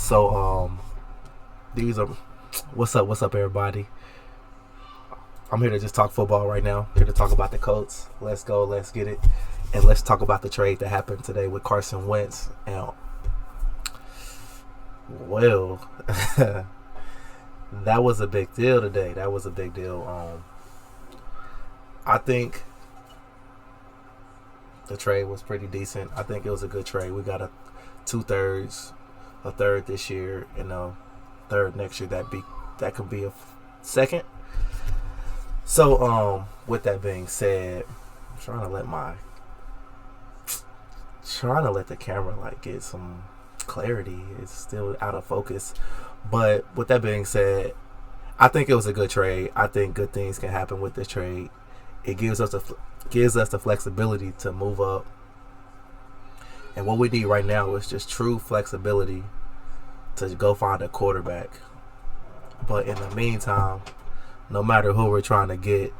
So these are what's up, everybody. I'm here to just talk football right now. Here to talk about the Colts. Let's go, let's get it, and let's talk about the trade that happened today with Carson Wentz. And well, that was a big deal today. That was a big deal. I think the trade was pretty decent. I think it was a good trade. We got a 2/3, a third this year, and a third next year. That could be a second. So, with that being said, I'm trying to let the camera get some clarity. It's still out of focus. But with that being said, I think it was a good trade. I think good things can happen with this trade. It gives us the flexibility to move up. And what we need right now is just true flexibility to go find a quarterback. But in the meantime, no matter who we're trying to get,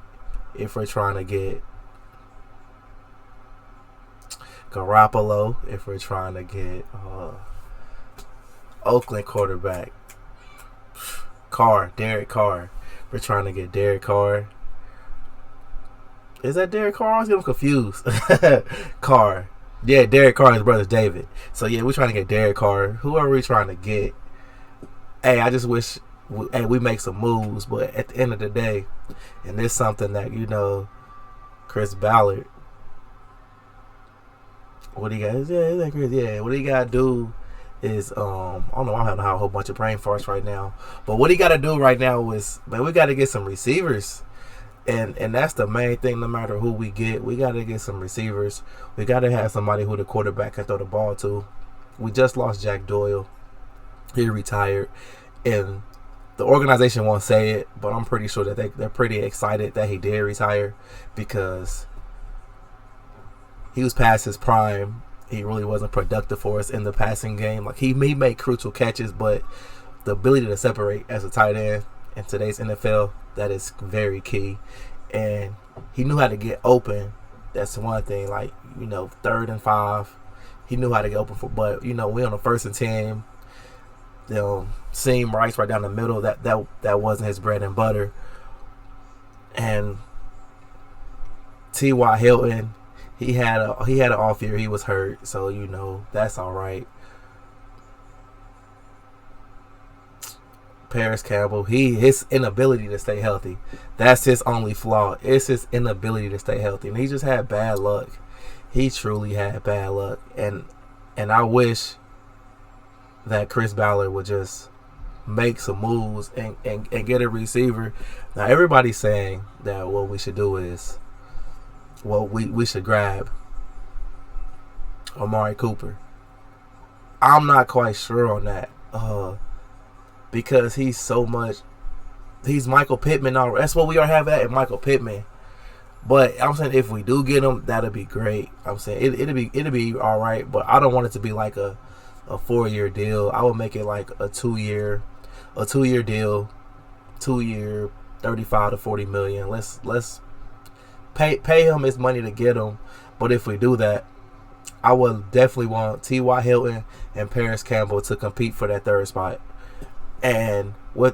if we're trying to get Garoppolo, if we're trying to get Oakland quarterback, Derek Carr, we're trying to get Derek Carr. Is that Derek Carr? I was getting confused. Carr. Yeah, Derek Carr and his brother David. So, yeah, we're trying to get Derek Carr. Who are we trying to get? Hey, I just wish we make some moves. But at the end of the day, and there's something that, Chris Ballard, what he got? Yeah, Chris. Yeah, what he got to do is, I don't know, I'm having a whole bunch of brain farts right now. But what he got to do right now is, man, we got to get some receivers. And that's the main thing. No matter who we get, we got to get some receivers. We got to have somebody who the quarterback can throw the ball to. We just lost Jack Doyle. He retired. And the organization won't say it, but I'm pretty sure that they're pretty excited that he did retire because he was past his prime. He really wasn't productive for us in the passing game. He made crucial catches, but the ability to separate as a tight end in today's NFL, that is very key. And he knew how to get open. That's one thing. 3rd and 5. He knew how to get open for. But, we on the 1st and 10. Seam right down the middle. That wasn't his bread and butter. And T.Y. Hilton, he had an off year. He was hurt. So, that's all right. Paris Campbell, his inability to stay healthy. That's his only flaw. It's his inability to stay healthy. And he just had bad luck. He truly had bad luck. And I wish that Chris Ballard would just make some moves and get a receiver. Now, everybody's saying that what we should do is, we should grab Amari Cooper. I'm not quite sure on that. Because he's Michael Pittman. That's what we are having at Michael Pittman. But I'm saying if we do get him, that'll be great. I'm saying it'll be all right. But I don't want it to be like a 4-year deal. I would make it like a 2-year deal, 2-year, $35 to $40 million. Let's pay him his money to get him. But if we do that, I would definitely want T.Y. Hilton and Paris Campbell to compete for that third spot. And we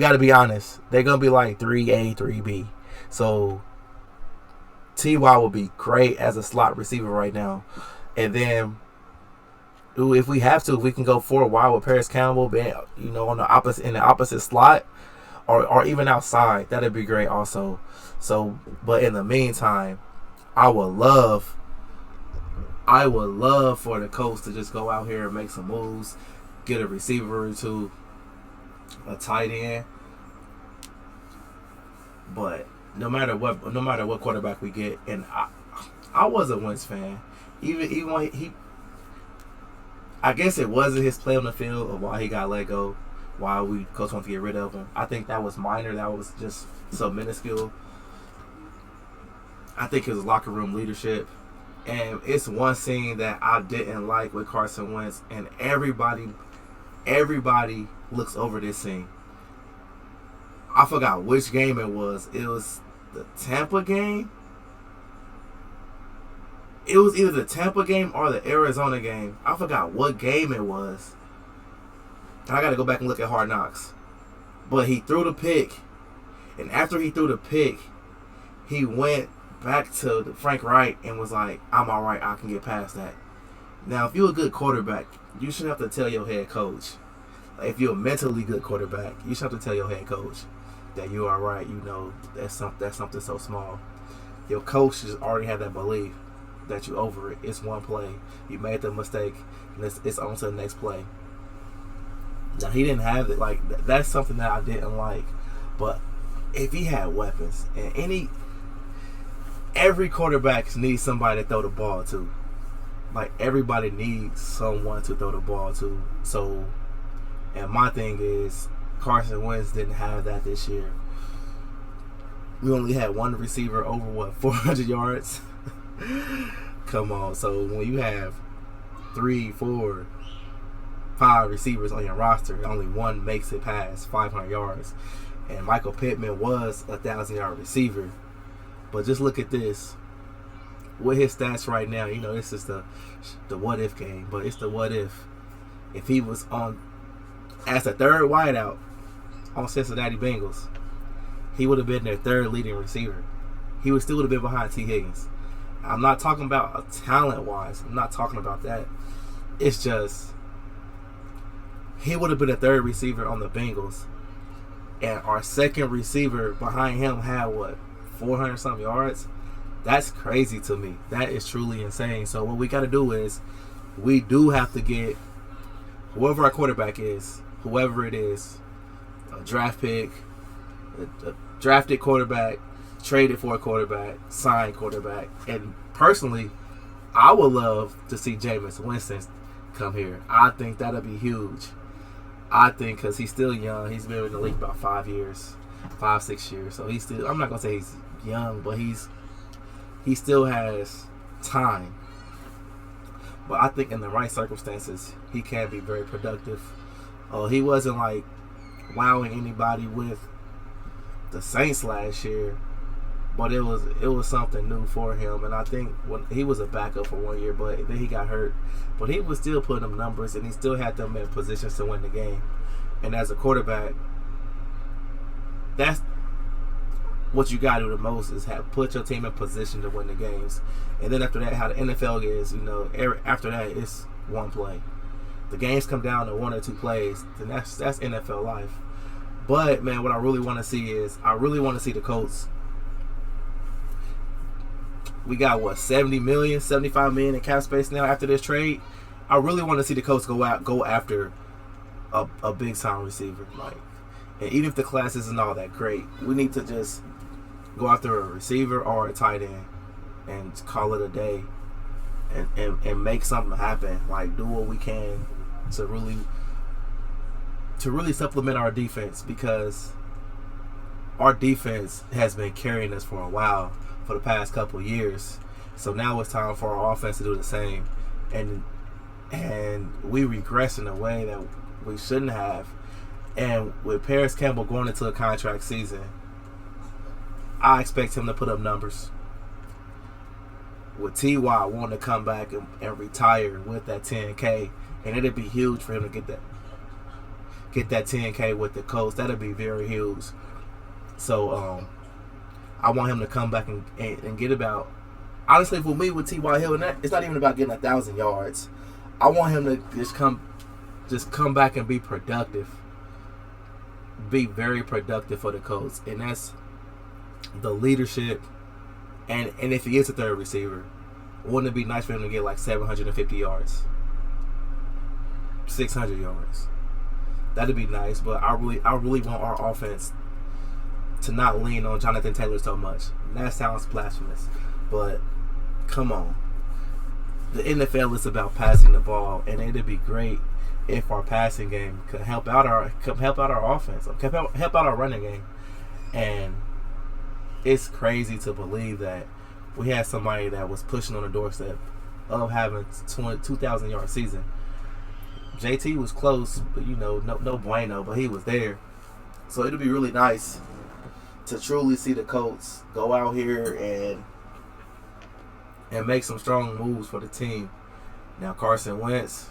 got to be honest, they're going to be like 3A, 3B. So T.Y. will be great as a slot receiver right now. And then, if we have to, if we can go 4 wide with Paris Campbell, on in the opposite slot, or even outside, that'd be great also. So, but in the meantime, I would love for the Colts to just go out here and make some moves. Get a receiver or two, a tight end. But no matter what quarterback we get, and I was a Wentz fan. Even when I guess it wasn't his play on the field of why he got let go, why we coach wanted to get rid of him. I think that was minor. That was just so minuscule. I think it was locker room leadership. And it's one scene that I didn't like with Carson Wentz, and everybody looks over this scene. I forgot which game it was. It was the Tampa game. It was either the Tampa game or the Arizona game. I forgot what game it was. I got to go back and look at Hard Knocks. But he threw the pick. And after he threw the pick, he went back to Frank Wright and was like, I'm all right. I can get past that. Now, if you're a good quarterback, you shouldn't have to tell your head coach. Like, if you're a mentally good quarterback, you should have to tell your head coach that you're all right. You know, that's something so small. Your coach just already had that belief that you over it. It's one play. You made the mistake, and it's on to the next play. Now, he didn't have it. Like, that's something that I didn't like. But if he had weapons, and every quarterback needs somebody to throw the ball to. Like, everybody needs someone to throw the ball to. So, and my thing is, Carson Wentz didn't have that this year. We only had one receiver over, 400 yards? Come on. So, when you have 3, 4, 5 receivers on your roster, only one makes it past 500 yards. And Michael Pittman was a 1,000-yard receiver. But just look at this. With his stats right now, you know, this is the what if game, but it's the what if he was on as the third wideout on Cincinnati Bengals, he would have been their third leading receiver. He would still have been behind T. Higgins. I'm not talking about talent wise. I'm not talking about that. It's just he would have been the third receiver on the Bengals, and our second receiver behind him had 400 something yards. That's crazy to me. That is truly insane. So what we got to do is we do have to get whoever our quarterback is, whoever it is, a draft pick, a drafted quarterback, traded for a quarterback, signed quarterback. And personally, I would love to see Jameis Winston come here. I think that'll be huge. I think because he's still young. He's been in the league about 5 years, 5-6 years. So he's still, I'm not going to say he's young, but he still has time. But I think in the right circumstances, he can be very productive. He wasn't like wowing anybody with the Saints last year, but it was something new for him. And I think when he was a backup for 1 year, but then he got hurt. But he was still putting them numbers, and he still had them in positions to win the game. And as a quarterback, that's what you got to do the most is put your team in position to win the games. And then after that, how the NFL is, you know, after that, it's one play. The games come down to 1 or 2 plays, then that's NFL life. But, man, what I really want to see is I really want to see the Colts. We got, 70 million, 75 million in cap space now after this trade. I really want to see the Colts go after a big-time receiver. Like, and even if the class isn't all that great, we need to just go after a receiver or a tight end and call it a day and make something happen. Like, do what we can to really supplement our defense, because our defense has been carrying us for a while, for the past couple of years. So now it's time for our offense to do the same. And we regress in a way that we shouldn't have. And with Paris Campbell going into a contract season, I expect him to put up numbers. With T.Y. wanting to come back and retire with that 10K, and it'd be huge for him to get that 10K with the Colts. That'd be very huge. So I want him to come back and get about. Honestly, for me with T.Y. Hill, it's not even about getting 1,000 yards. I want him to just come back and be productive. Be very productive for the Colts. And that's the leadership. And if he is a third receiver, wouldn't it be nice for him to get like 750 yards? 600 yards. That'd be nice, but I really want our offense to not lean on Jonathan Taylor so much. And that sounds blasphemous, but come on. The NFL is about passing the ball, and it'd be great if our passing game could help out our offense, help out our running game. And it's crazy to believe that we had somebody that was pushing on the doorstep of having 2,000-yard season. JT was close, but no bueno, but he was there. So it'll be really nice to truly see the Colts go out here and make some strong moves for the team. Now Carson Wentz,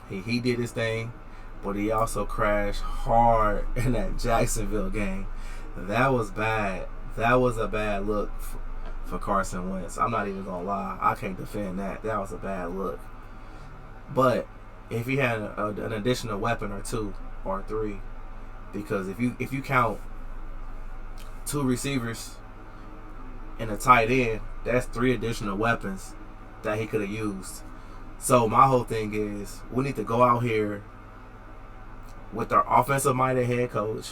he did his thing. but he also crashed hard in that Jacksonville game. That was bad. That was a bad look for Carson Wentz. I'm not even gonna lie. I can't defend that. That was a bad look. But if he had an additional weapon or two or three, because if you count two receivers and a tight end, that's three additional weapons that he could have used. So my whole thing is we need to go out here with our offensive-minded head coach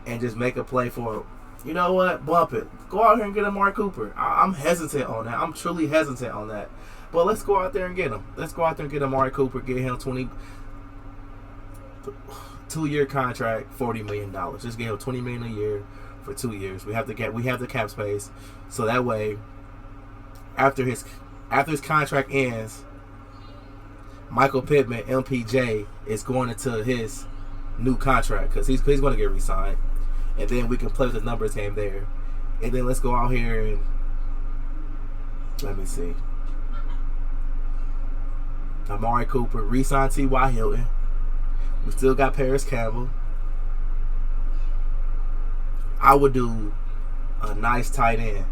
and just make a play for, you know what, bump it. Go out here and get Amari Cooper. I'm hesitant on that. I'm truly hesitant on that. But let's go out there and get him. Let's go out there and get Amari Cooper, get him 2-year contract, $40 million. Just give him $20 million a year for 2 years. We have the cap space. So that way, after his contract ends, Michael Pittman, MPJ, is going into his new contract because he's going to get re-signed. And then we can play with the numbers game there. And then let's go out here and let me see. Amari Cooper, re-sign T.Y. Hilton. We still got Paris Campbell. I would do a nice tight end.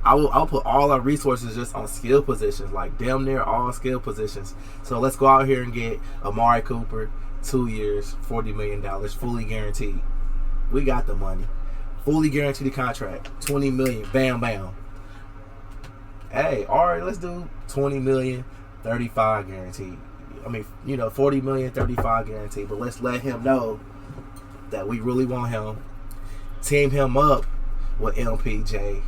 I'll put all our resources just on skill positions, like damn near all skill positions. So let's go out here and get Amari Cooper, 2 years, $40 million, fully guaranteed. We got the money. Fully guaranteed the contract. $20 million. Bam, bam. Hey, all right, let's do $20 million, 35 guaranteed. I mean, $40 million, 35 guaranteed. But let's let him know that we really want him. Team him up with MPJ.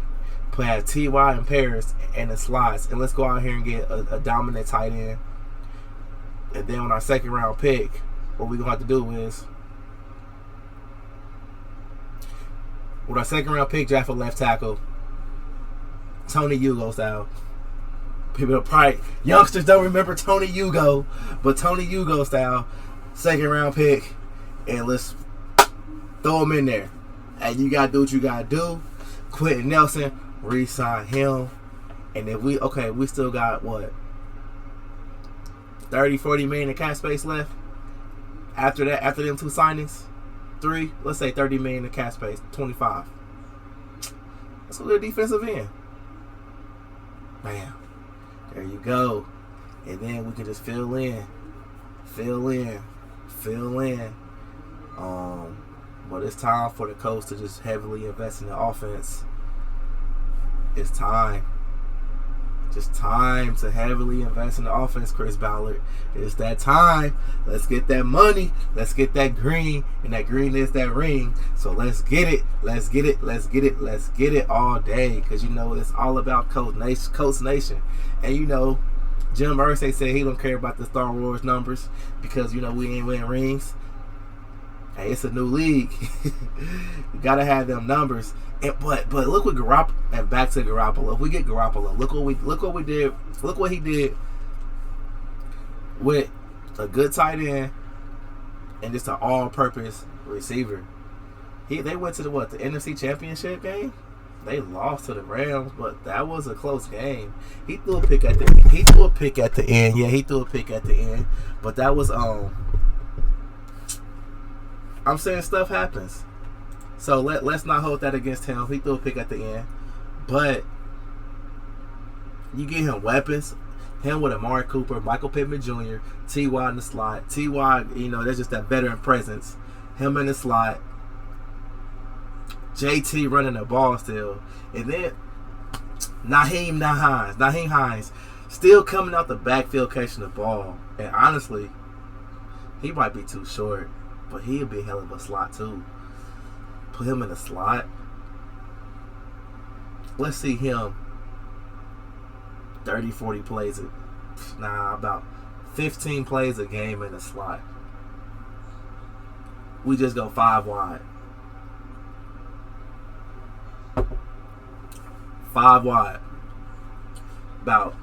Have T.Y. and Paris and the slots. And let's go out here and get a dominant tight end. And then on our second round pick, what we're going to have to do is, with our second round pick, draft a left tackle, Tony Hugo style. People probably, youngsters don't remember Tony Hugo, but Tony Hugo style, second round pick, and let's throw him in there. And you got to do what you got to do. Quentin Nelson, re-sign him. And if we still got what, 30-40 million in cap space left after that, after them two signings, let's say 30 million in cap space, 25. That's a good defensive end. Bam, there you go. And then we can just fill in. But it's time for the Colts to just heavily invest in the offense. It's time. Just time to heavily invest in the offense, Chris Ballard. It's that time. Let's get that money. Let's get that green. And that green is that ring. So let's get it. Let's get it all day. Because, it's all about Colts Nation. And, Jim Irsay said he don't care about the Star Wars numbers because, we ain't winning rings. Hey, it's a new league. You got to have them numbers. But look what Garoppolo, and back to Garoppolo. If we get Garoppolo, look what we did. Look what he did with a good tight end and just an all-purpose receiver. They went to the NFC Championship game. They lost to the Rams, but that was a close game. He threw a pick at the end. Yeah, he threw a pick at the end. But that was I'm saying stuff happens. So let's not hold that against him. He threw a pick at the end. But you give him weapons. Him with Amari Cooper, Michael Pittman Jr., T.Y. in the slot. T.Y., that's just that veteran presence. Him in the slot. JT running the ball still. And then Naheem Hines still coming out the backfield catching the ball. And honestly, he might be too short. But he'll be a hell of a slot too. Put him in the slot. Let's see him 30, 40 plays. About 15 plays a game in the slot. We just go 5 wide. 5 wide. About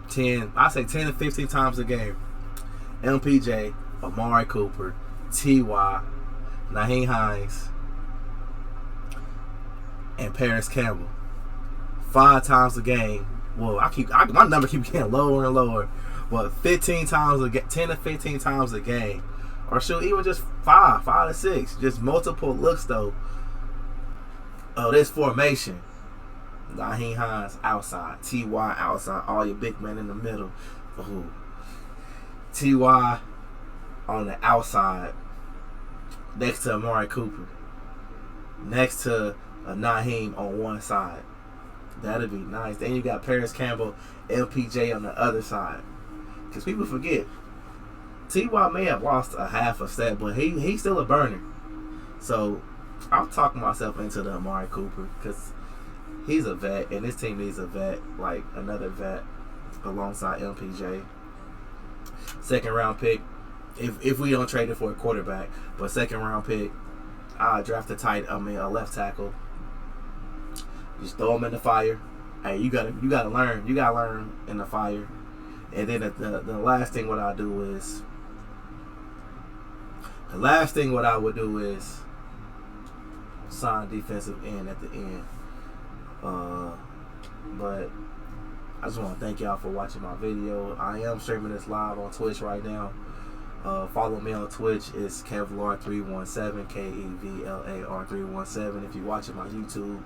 10 to 15 times a game. MPJ, Amari Cooper, T.Y., Naheem Hines, and Paris Campbell. 5 times a game. Well, my number keeps getting lower and lower. but 15 times 10 to 15 times a game, or shoot, even just 5 to 6, just multiple looks though. This formation: Nyheim Hines outside, Ty outside, all your big men in the middle. Ooh. Ty on the outside, next to Amari Cooper, next to Nyheim on one side. That'd be nice. Then you got Paris Campbell, LPJ on the other side. Because people forget, Ty may have lost a half a step, but he's still a burner. So I'm talking myself into the Amari Cooper because he's a vet, and this team needs a vet, like another vet alongside LPJ. Second round pick, if we don't trade it for a quarterback, but second round pick, I draft a left tackle. Just throw him in the fire. Hey, you gotta learn. You gotta learn in the fire. And then the last thing what I would do is sign defensive end at the end. But I just want to thank y'all for watching my video. I am streaming this live on Twitch right now. Follow me on Twitch. It's Kevlar317, KEVLAR317. If you're watching my YouTube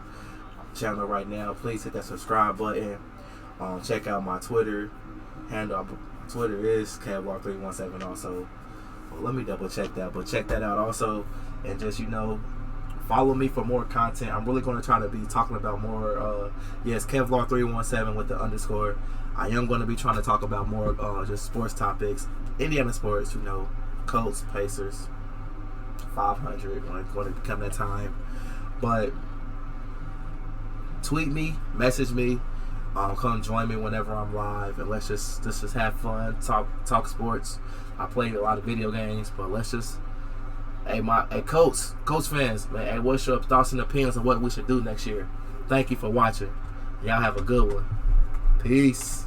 channel right now, please hit that subscribe button. Check out my Twitter handle. Twitter is Kevlar317 also. Well, let me double check that, but check that out also. And just, follow me for more content. I'm really going to try to be talking about more, Kevlar317 with the underscore. I am going to be trying to talk about more just sports topics, Indiana sports, Colts, Pacers, 500, when it's going to come that time. But tweet me, message me, come join me whenever I'm live, and let's just have fun, talk sports. I play a lot of video games, but let's just, hey Colts fans, man, hey, what's your thoughts and opinions on what we should do next year? Thank you for watching. Y'all have a good one. Peace.